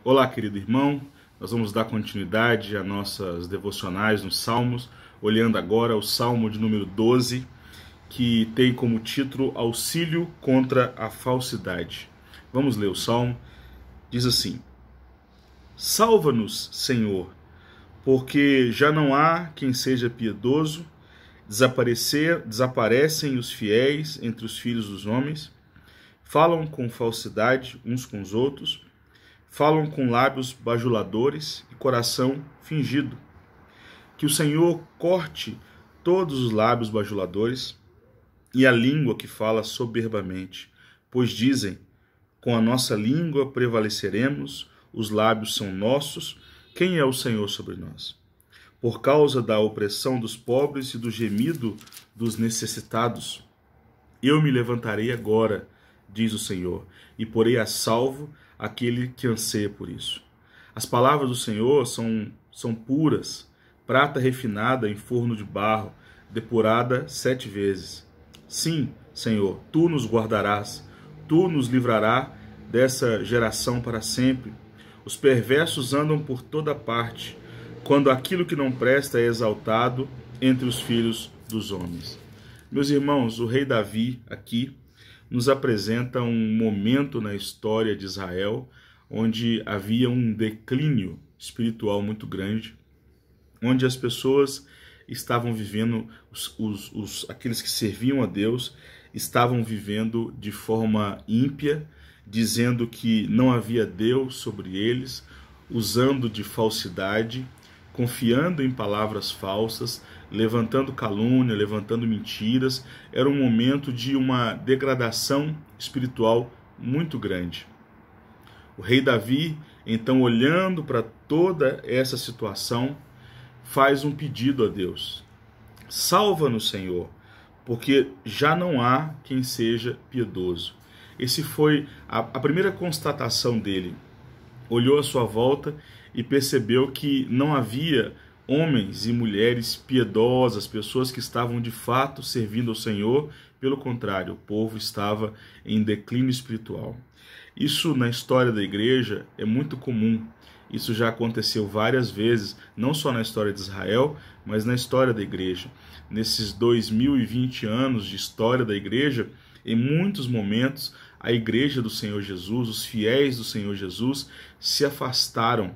Olá, querido irmão, nós vamos dar continuidade às nossas devocionais nos Salmos, olhando agora o Salmo de número 12, que tem como título Auxílio contra a Falsidade. Vamos ler o Salmo. Diz assim: Salva-nos, Senhor, porque já não há quem seja piedoso, desaparecem os fiéis entre os filhos dos homens, falam com falsidade uns com os outros, falam com lábios bajuladores e coração fingido. Que o Senhor corte todos os lábios bajuladores e a língua que fala soberbamente, pois dizem: com a nossa língua prevaleceremos, os lábios são nossos, quem é o Senhor sobre nós? Por causa da opressão dos pobres e do gemido dos necessitados, eu me levantarei agora, diz o Senhor, e porei a salvo aquele que anseia por isso. As palavras do Senhor são puras, prata refinada em forno de barro, depurada 7 vezes. Sim, Senhor, Tu nos guardarás, Tu nos livrarás dessa geração para sempre. Os perversos andam por toda parte, quando aquilo que não presta é exaltado entre os filhos dos homens. Meus irmãos, o rei Davi aqui nos apresenta um momento na história de Israel onde havia um declínio espiritual muito grande, onde as pessoas estavam vivendo, aqueles que serviam a Deus, estavam vivendo de forma ímpia, dizendo que não havia Deus sobre eles, usando de falsidade, confiando em palavras falsas, levantando calúnia, levantando mentiras. Era um momento de uma degradação espiritual muito grande. O rei Davi, então, olhando para toda essa situação, faz um pedido a Deus: salva-nos, Senhor, porque já não há quem seja piedoso. Esse foi a primeira constatação dele. Olhou à sua volta e percebeu que não havia homens e mulheres piedosas, pessoas que estavam de fato servindo ao Senhor. Pelo contrário, o povo estava em declínio espiritual. Isso na história da igreja é muito comum. Isso já aconteceu várias vezes, não só na história de Israel, mas na história da igreja. Nesses 2020 anos de história da igreja, em muitos momentos, a igreja do Senhor Jesus, os fiéis do Senhor Jesus, se afastaram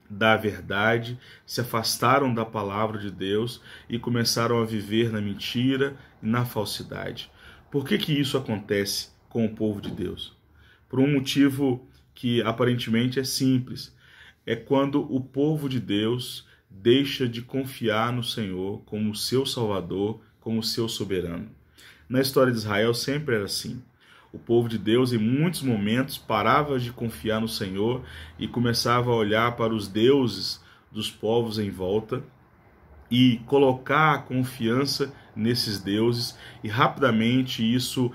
da verdade, se afastaram da palavra de Deus e começaram a viver na mentira e na falsidade. Por que isso acontece com o povo de Deus? Por um motivo que aparentemente é simples. É quando o povo de Deus deixa de confiar no Senhor como seu Salvador, como seu soberano. Na história de Israel sempre era assim. O povo de Deus, em muitos momentos, parava de confiar no Senhor e começava a olhar para os deuses dos povos em volta e colocar a confiança nesses deuses, e rapidamente isso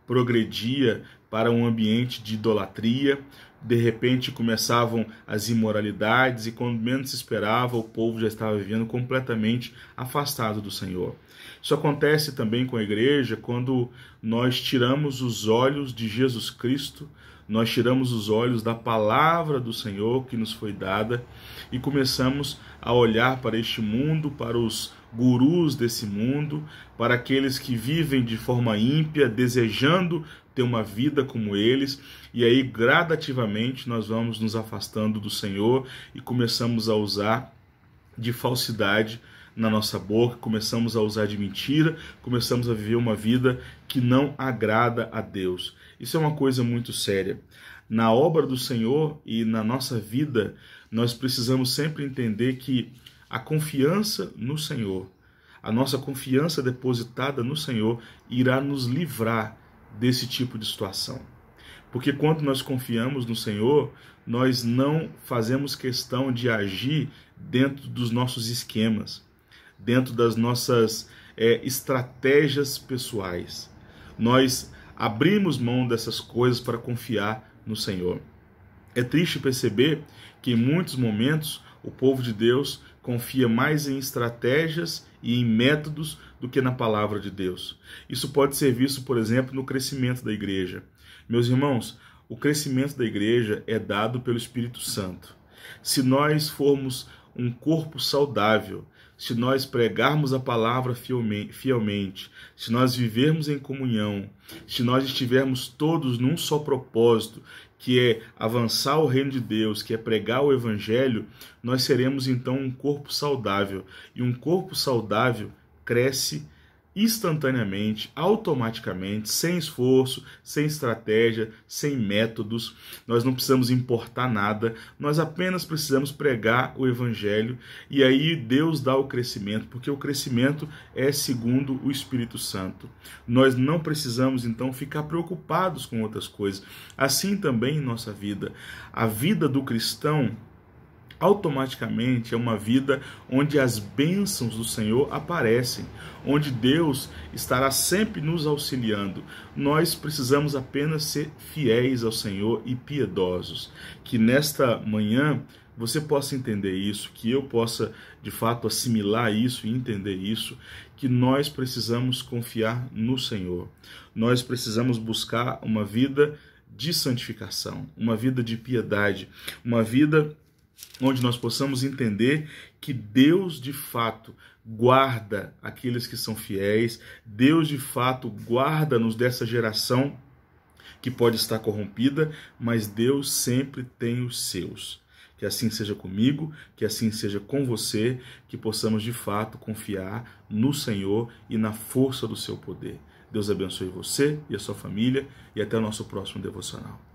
progredia para um ambiente de idolatria. De repente começavam as imoralidades e quando menos se esperava, o povo já estava vivendo completamente afastado do Senhor. Isso acontece também com a igreja quando nós tiramos os olhos de Jesus Cristo, nós tiramos os olhos da palavra do Senhor que nos foi dada e começamos a olhar para este mundo, para os gurus desse mundo, para aqueles que vivem de forma ímpia, desejando ter uma vida como eles, e aí gradativamente nós vamos nos afastando do Senhor e começamos a usar de falsidade na nossa boca, começamos a usar de mentira, começamos a viver uma vida que não agrada a Deus. Isso é uma coisa muito séria. Na obra do Senhor e na nossa vida, nós precisamos sempre entender que a confiança no Senhor, a nossa confiança depositada no Senhor, irá nos livrar desse tipo de situação. Porque quando nós confiamos no Senhor, nós não fazemos questão de agir dentro dos nossos esquemas, dentro das nossas estratégias pessoais. Nós abrimos mão dessas coisas para confiar no Senhor. É triste perceber que em muitos momentos o povo de Deus confia mais em estratégias e em métodos do que na palavra de Deus. Isso pode ser visto, por exemplo, no crescimento da igreja. Meus irmãos, O crescimento da igreja é dado pelo Espírito Santo. Se nós formos um corpo saudável, se nós pregarmos a palavra fielmente, se nós vivermos em comunhão, se nós estivermos todos num só propósito, que é avançar o reino de Deus, que é pregar o evangelho, nós seremos então um corpo saudável. E um corpo saudável cresce instantaneamente, automaticamente, sem esforço, sem estratégia, sem métodos. Nós não precisamos importar nada, nós apenas precisamos pregar o evangelho e aí Deus dá o crescimento, porque o crescimento é segundo o Espírito Santo. Nós não precisamos então ficar preocupados com outras coisas. Assim também em nossa vida. A vida do cristão automaticamente é uma vida onde as bênçãos do Senhor aparecem, onde Deus estará sempre nos auxiliando. Nós precisamos apenas ser fiéis ao Senhor e piedosos. Que nesta manhã você possa entender isso, que eu possa de fato assimilar isso e entender isso, que nós precisamos confiar no Senhor. Nós precisamos buscar uma vida de santificação, uma vida de piedade, uma vida onde nós possamos entender que Deus de fato guarda aqueles que são fiéis, Deus de fato guarda-nos dessa geração que pode estar corrompida, mas Deus sempre tem os seus. Que assim seja comigo, que assim seja com você, que possamos de fato confiar no Senhor e na força do seu poder. Deus abençoe você e a sua família e até o nosso próximo devocional.